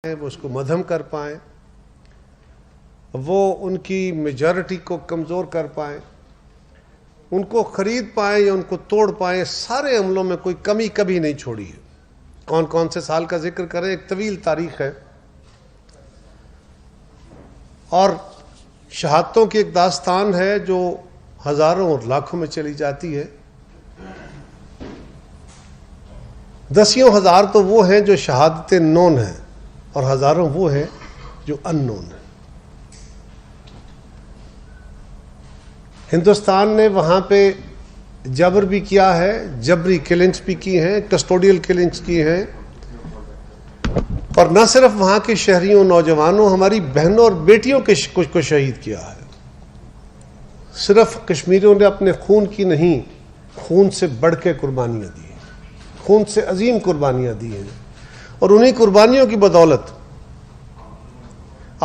وہ اس کو مدھم کر پائیں، وہ ان کی میجارٹی کو کمزور کر پائیں، ان کو خرید پائیں یا ان کو توڑ پائیں، سارے عملوں میں کوئی کمی کبھی نہیں چھوڑی ہے۔ کون کون سے سال کا ذکر کریں، ایک طویل تاریخ ہے اور شہادتوں کی ایک داستان ہے جو ہزاروں اور لاکھوں میں چلی جاتی ہے۔ دسیوں ہزار تو وہ ہیں جو شہادتیں نون ہیں اور ہزاروں وہ ہیں جو ان نون ہیں۔ ہندوستان نے وہاں پہ جبر بھی کیا ہے، جبری کلنگز بھی کی ہیں، کسٹوڈیل کلنگز کی ہیں، اور نہ صرف وہاں کے شہریوں، نوجوانوں، ہماری بہنوں اور بیٹیوں کے کچھ کو شہید کیا ہے۔ صرف کشمیریوں نے اپنے خون کی نہیں، خون سے بڑھ کے قربانیاں دی ہیں، خون سے عظیم قربانیاں دی ہیں، اور انہی قربانیوں کی بدولت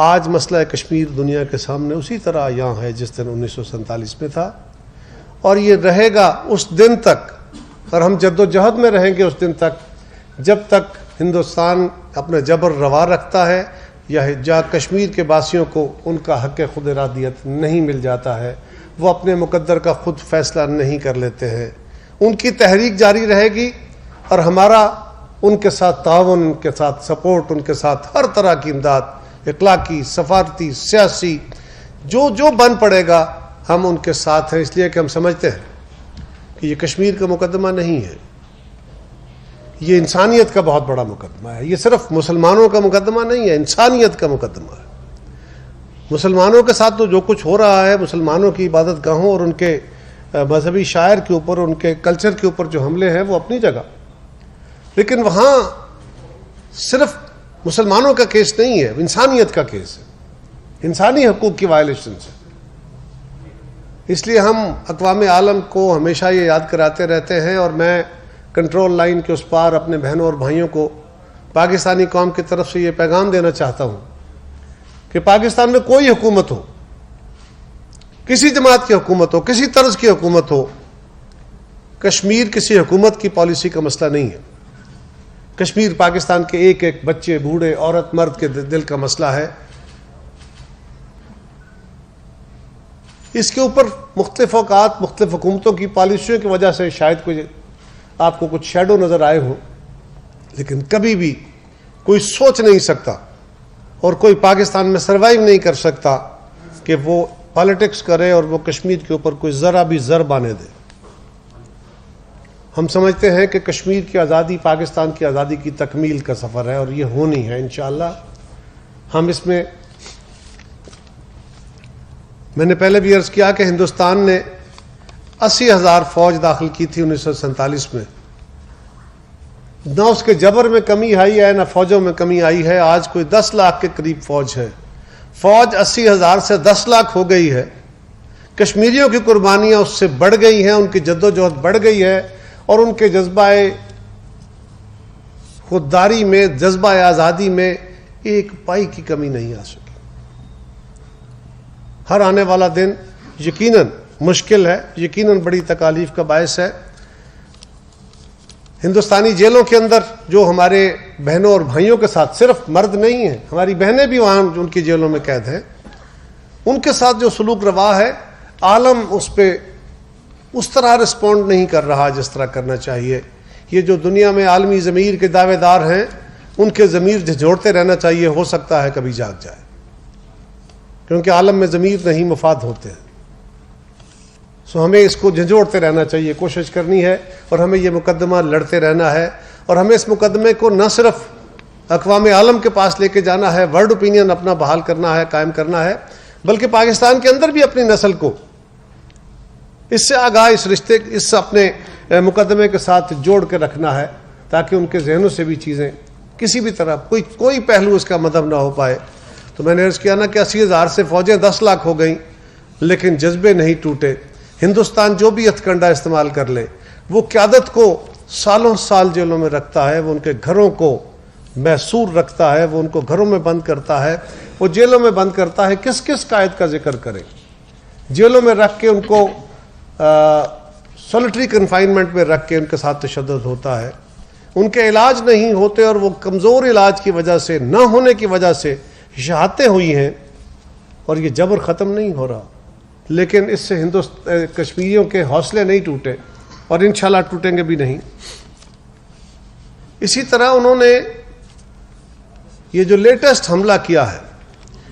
آج مسئلہ کشمیر دنیا کے سامنے اسی طرح یہاں ہے جس دن 1947 میں تھا، اور یہ رہے گا اس دن تک، اور ہم جد و جہد میں رہیں گے اس دن تک جب تک ہندوستان اپنا جبر روا رکھتا ہے یا کشمیر کے باسیوں کو ان کا حق خود ارادیت نہیں مل جاتا ہے، وہ اپنے مقدر کا خود فیصلہ نہیں کر لیتے ہیں۔ ان کی تحریک جاری رہے گی اور ہمارا ان کے ساتھ تعاون، ان کے ساتھ سپورٹ، ان کے ساتھ ہر طرح کی امداد، اخلاقی، سفارتی، سیاسی، جو بن پڑے گا ہم ان کے ساتھ ہیں، اس لیے کہ ہم سمجھتے ہیں کہ یہ کشمیر کا مقدمہ نہیں ہے، یہ انسانیت کا بہت بڑا مقدمہ ہے۔ یہ صرف مسلمانوں کا مقدمہ نہیں ہے، انسانیت کا مقدمہ ہے۔ مسلمانوں کے ساتھ تو جو کچھ ہو رہا ہے، مسلمانوں کی عبادت گاہوں اور ان کے مذہبی شاعر کے اوپر، ان کے کلچر کے اوپر جو حملے ہیں وہ اپنی جگہ، لیکن وہاں صرف مسلمانوں کا کیس نہیں ہے، انسانیت کا کیس ہے، انسانی حقوق کی وائلیشنز ہے۔ اس لیے ہم اقوام عالم کو ہمیشہ یہ یاد کراتے رہتے ہیں، اور میں کنٹرول لائن کے اس پار اپنے بہنوں اور بھائیوں کو پاکستانی قوم کی طرف سے یہ پیغام دینا چاہتا ہوں کہ پاکستان میں کوئی حکومت ہو، کسی جماعت کی حکومت ہو، کسی طرز کی حکومت ہو، کشمیر کسی حکومت کی پالیسی کا مسئلہ نہیں ہے۔ کشمیر پاکستان کے ایک ایک بچے، بوڑھے، عورت، مرد کے دل کا مسئلہ ہے۔ اس کے اوپر مختلف اوقات مختلف حکومتوں کی پالیسیوں کی وجہ سے شاید آپ کو کچھ شیڈو نظر آئے ہوں، لیکن کبھی بھی کوئی سوچ نہیں سکتا اور کوئی پاکستان میں سروائیو نہیں کر سکتا کہ وہ پالیٹکس کرے اور وہ کشمیر کے اوپر کوئی ذرا بھی ضرب آنے دے۔ ہم سمجھتے ہیں کہ کشمیر کی آزادی پاکستان کی آزادی کی تکمیل کا سفر ہے، اور یہ ہونی ہے انشاءاللہ۔ ہم اس میں نے پہلے بھی عرض کیا کہ ہندوستان نے 80,000 فوج داخل کی تھی 1947 میں، نہ اس کے جبر میں کمی آئی ہے، نہ فوجوں میں کمی آئی ہے۔ آج کوئی 10 لاکھ کے قریب فوج ہے، فوج 80,000 سے 10 لاکھ ہو گئی ہے۔ کشمیریوں کی قربانیاں اس سے بڑھ گئی ہیں، ان کی جدوجہد بڑھ گئی ہے، اور ان کے جذبہ خودداری میں، جذبہ آزادی میں ایک پائی کی کمی نہیں آ سکی۔ ہر آنے والا دن یقیناً مشکل ہے، یقیناً بڑی تکالیف کا باعث ہے۔ ہندوستانی جیلوں کے اندر جو ہمارے بہنوں اور بھائیوں کے ساتھ، صرف مرد نہیں ہیں، ہماری بہنیں بھی وہاں ان کی جیلوں میں قید ہیں، ان کے ساتھ جو سلوک روا ہے، عالم اس پہ اس طرح رسپونڈ نہیں کر رہا جس طرح کرنا چاہیے۔ یہ جو دنیا میں عالمی ضمیر کے دعوے دار ہیں، ان کے ضمیر جھنجھوڑتے رہنا چاہیے، ہو سکتا ہے کبھی جاگ جائے، کیونکہ عالم میں ضمیر نہیں مفاد ہوتے ہیں۔ ہمیں اس کو جھنجھوڑتے رہنا چاہیے، کوشش کرنی ہے، اور ہمیں یہ مقدمہ لڑتے رہنا ہے، اور ہمیں اس مقدمے کو نہ صرف اقوام عالم کے پاس لے کے جانا ہے، ورلڈ اوپینین اپنا بحال کرنا ہے، قائم کرنا ہے، بلکہ پاکستان کے اندر بھی اپنی نسل کو اس سے آگاہ، اس رشتے، اس اپنے مقدمے کے ساتھ جوڑ کے رکھنا ہے، تاکہ ان کے ذہنوں سے بھی چیزیں کسی بھی طرح کوئی پہلو اس کا مدھم نہ ہو پائے۔ تو میں نے عرض کیا نا کہ 80,000 سے فوجیں 10 لاکھ ہو گئیں، لیکن جذبے نہیں ٹوٹے۔ ہندوستان جو بھی ہتھکنڈا استعمال کر لے، وہ قیادت کو سالوں سال جیلوں میں رکھتا ہے، وہ ان کے گھروں کو محصور رکھتا ہے، وہ ان کو گھروں میں بند کرتا ہے، وہ جیلوں میں بند کرتا ہے۔ کس کس قائد کا ذکر کریں؟ جیلوں میں رکھ کے ان کو سولیٹری کنفائنمنٹ میں رکھ کے ان کے ساتھ تشدد ہوتا ہے۔ ان کے علاج نہیں ہوتے اور وہ کمزور علاج کی وجہ سے، نہ ہونے کی وجہ سے شہادتیں ہوئی ہیں، اور یہ جبر ختم نہیں ہو رہا، لیکن اس سے کشمیریوں کے حوصلے نہیں ٹوٹے اور انشاءاللہ ٹوٹیں گے بھی نہیں۔ اسی طرح انہوں نے یہ جو لیٹسٹ حملہ کیا ہے،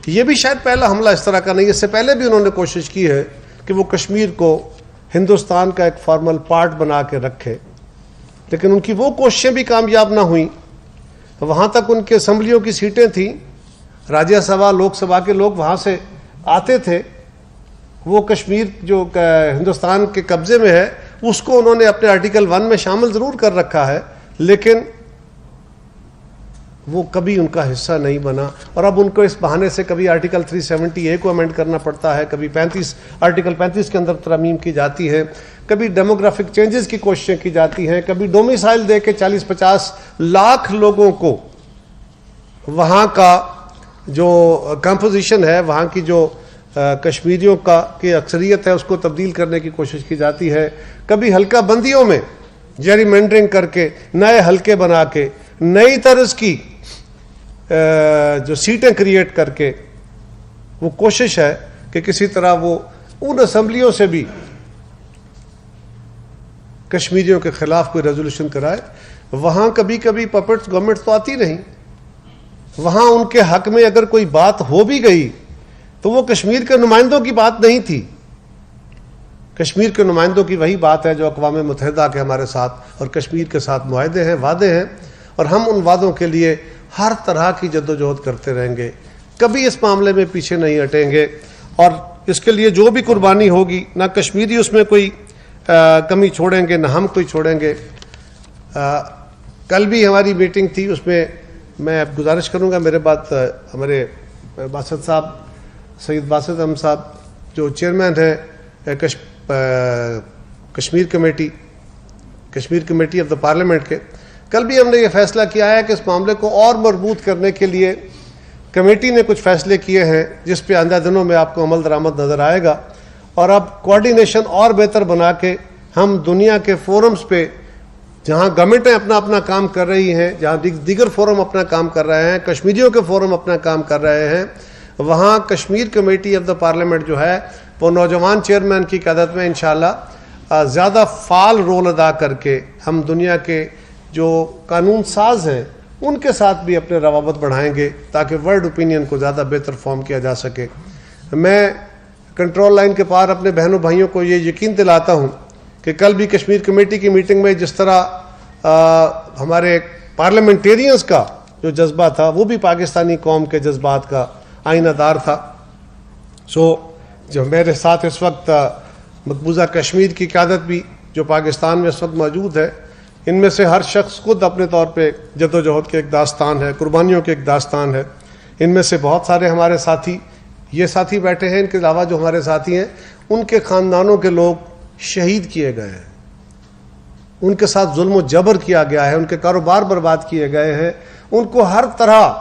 یہ بھی شاید پہلا حملہ اس طرح کا نہیں، اس سے پہلے بھی انہوں نے کوشش کی ہے کہ وہ کشمیر کو ہندوستان کا ایک فارمل پارٹ بنا کے رکھے، لیکن ان کی وہ کوششیں بھی کامیاب نہ ہوئیں۔ وہاں تک ان کے اسمبلیوں کی سیٹیں تھیں، راجیہ سبھا لوک سبھا کے لوگ وہاں سے آتے تھے، وہ کشمیر جو ہندوستان کے قبضے میں ہے اس کو انہوں نے اپنے آرٹیکل 1 میں شامل ضرور کر رکھا ہے، لیکن وہ کبھی ان کا حصہ نہیں بنا، اور اب ان کو اس بہانے سے کبھی آرٹیکل 370A کو امینڈ کرنا پڑتا ہے، کبھی آرٹیکل 35 کے اندر ترمیم کی جاتی ہے، کبھی ڈیموگرافک چینجز کی کوششیں کی جاتی ہیں، کبھی ڈومیسائل دے کے 40-50 لاکھ لوگوں کو وہاں کا جو کمپوزیشن ہے، وہاں کی جو کشمیریوں کی اکثریت ہے اس کو تبدیل کرنے کی کوشش کی جاتی ہے، کبھی حلقہ بندیوں میں جیری مینڈرنگ کر کے نئے حلقے بنا کے نئی طرز کی جو سیٹیں کریٹ کر کے وہ کوشش ہے کہ کسی طرح وہ ان اسمبلیوں سے بھی کشمیریوں کے خلاف کوئی ریزولوشن کرائے۔ وہاں کبھی کبھی پپٹس گورنمنٹ تو آتی نہیں، وہاں ان کے حق میں اگر کوئی بات ہو بھی گئی تو وہ کشمیر کے نمائندوں کی بات نہیں تھی، کشمیر کے نمائندوں کی وہی بات ہے جو اقوام متحدہ کے ہمارے ساتھ اور کشمیر کے ساتھ معاہدے ہیں، وعدے ہیں، اور ہم ان وعدوں کے لیے ہر طرح کی جدوجہد کرتے رہیں گے، کبھی اس معاملے میں پیچھے نہیں ہٹیں گے، اور اس کے لیے جو بھی قربانی ہوگی، نہ کشمیری اس میں کوئی کمی چھوڑیں گے، نہ ہم کوئی چھوڑیں گے۔ کل بھی ہماری میٹنگ تھی، اس میں میں گزارش کروں گا، میرے بعد ہمارے باسط صاحب، سید باسط احمد صاحب جو چیئرمین ہیں Kashmir committee of the parliament کے، کل بھی ہم نے یہ فیصلہ کیا ہے کہ اس معاملے کو اور مربوط کرنے کے لیے کمیٹی نے کچھ فیصلے کیے ہیں جس پہ آئندہ دنوں میں آپ کو عمل درآمد نظر آئے گا، اور اب کوارڈینیشن اور بہتر بنا کے ہم دنیا کے فورمز پہ جہاں گورنمنٹیں اپنا اپنا کام کر رہی ہیں، جہاں دیگر فورم اپنا کام کر رہے ہیں، کشمیریوں کے فورم اپنا کام کر رہے ہیں، وہاں Kashmir committee of the parliament جو ہے وہ نوجوان چیئرمین کی قیادت میں انشاءاللہ زیادہ فعال رول ادا کر کے ہم دنیا کے جو قانون ساز ہیں ان کے ساتھ بھی اپنے روابط بڑھائیں گے تاکہ ورلڈ اوپینین کو زیادہ بہتر فارم کیا جا سکے۔ میں کنٹرول لائن کے پار اپنے بہنوں بھائیوں کو یہ یقین دلاتا ہوں کہ کل بھی کشمیر کمیٹی کی میٹنگ میں جس طرح ہمارے پارلیمنٹیرینز کا جو جذبہ تھا وہ بھی پاکستانی قوم کے جذبات کا آئینہ دار تھا۔ جو میرے ساتھ اس وقت مقبوضہ کشمیر کی قیادت بھی جو پاکستان میں اس وقت موجود ہے، ان میں سے ہر شخص خود اپنے طور پہ جدوجہد کے ایک داستان ہے، قربانیوں کے ایک داستان ہے۔ ان میں سے بہت سارے ہمارے ساتھی، یہ ساتھی بیٹھے ہیں، ان کے علاوہ جو ہمارے ساتھی ہیں ان کے خاندانوں کے لوگ شہید کیے گئے ہیں، ان کے ساتھ ظلم و جبر کیا گیا ہے، ان کے کاروبار برباد کیے گئے ہیں، ان کو ہر طرح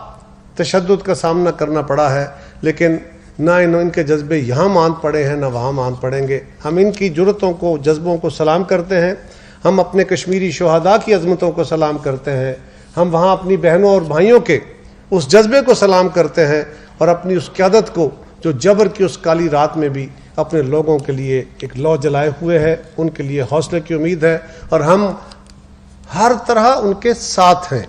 تشدد کا سامنا کرنا پڑا ہے، لیکن نہ ان کے جذبے یہاں ماند پڑے ہیں نہ وہاں ماند پڑیں گے۔ ہم ان کی جرتوں کو، جذبوں کو سلام کرتے ہیں، ہم اپنے کشمیری شہداء کی عظمتوں کو سلام کرتے ہیں، ہم وہاں اپنی بہنوں اور بھائیوں کے اس جذبے کو سلام کرتے ہیں، اور اپنی اس قیادت کو جو جبر کی اس کالی رات میں بھی اپنے لوگوں کے لیے ایک لو جلائے ہوئے ہے، ان کے لیے حوصلے کی امید ہے، اور ہم ہر طرح ان کے ساتھ ہیں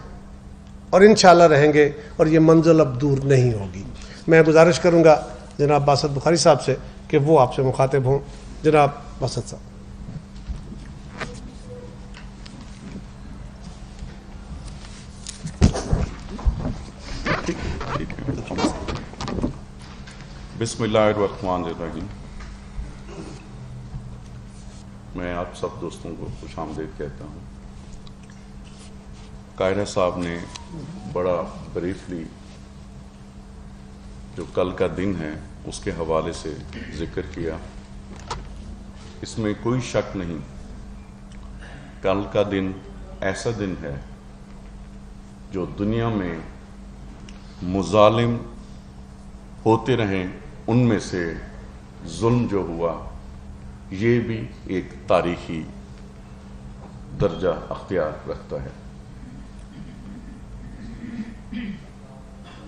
اور انشاءاللہ رہیں گے، اور یہ منزل اب دور نہیں ہوگی۔ میں گزارش کروں گا جناب باسط بخاری صاحب سے کہ وہ آپ سے مخاطب ہوں۔ جناب باسط صاحب۔ بسم اللہ الرحمن الرحیم۔ میں آپ سب دوستوں کو خوش آمدید کہتا ہوں۔ قاہرہ صاحب نے بڑا بریفلی جو کل کا دن ہے اس کے حوالے سے ذکر کیا، اس میں کوئی شک نہیں، کل کا دن ایسا دن ہے جو دنیا میں مظالم ہوتے رہیں، ان میں سے ظلم جو ہوا یہ بھی ایک تاریخی درجہ اختیار رکھتا ہے۔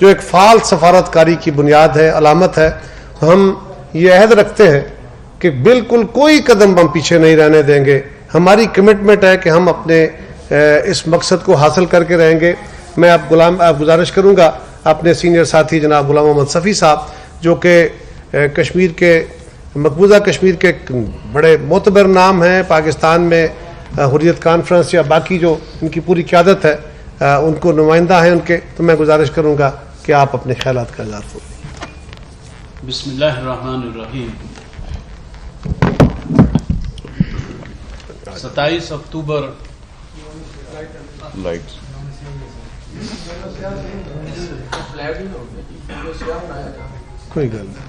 جو ایک فعال سفارتکاری کی بنیاد ہے، علامت ہے. ہم یہ عہد رکھتے ہیں کہ بالکل کوئی قدم ہم پیچھے نہیں رہنے دیں گے. ہماری کمٹمنٹ ہے کہ ہم اپنے اس مقصد کو حاصل کر کے رہیں گے. میں آپ گزارش کروں گا اپنے سینئر ساتھی جناب غلام محمد صفی صاحب، جو کہ کشمیر کے مقبوضہ کشمیر کے بڑے معتبر نام ہیں پاکستان میں، حریت کانفرنس یا باقی جو ان کی پوری قیادت ہے، ان کو نمائندہ ہیں ان کے. تو میں گزارش کروں گا کہ آپ اپنے خیالات کا اظہار کریں. بسم اللہ الرحمن الرحیم. 27 اکتوبر لائٹس کوئی گل نہیں.